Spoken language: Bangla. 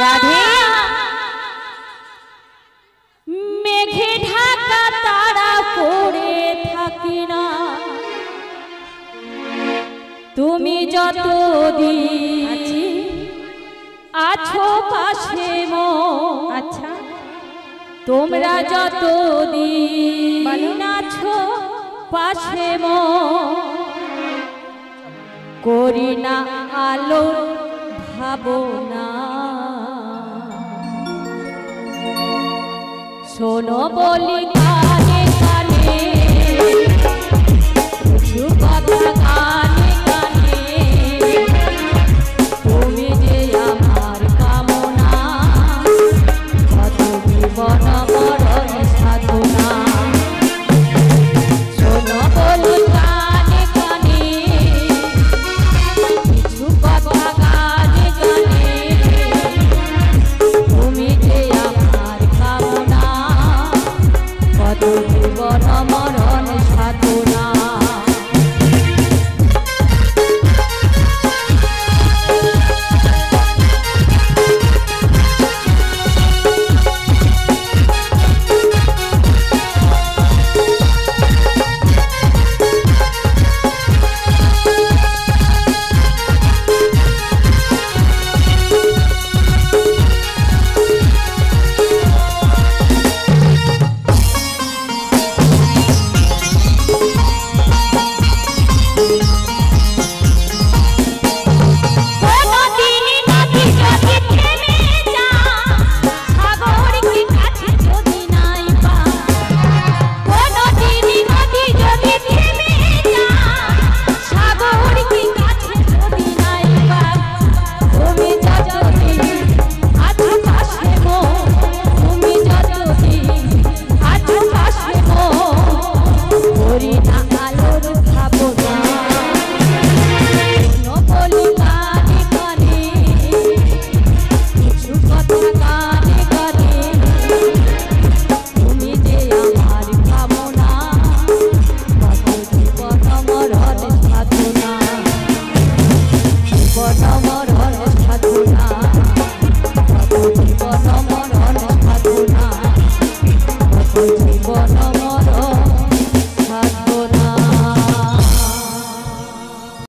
রাধে মেঘে ঢাকা তারা পড়ে থাকে না তুমি যতদিন আছো পাশে মো আচ্ছা তোমরা যতদিন আছো পাশে মো করি না আলো ভাবনা শোনো বলি কানে কানে কিছু কথা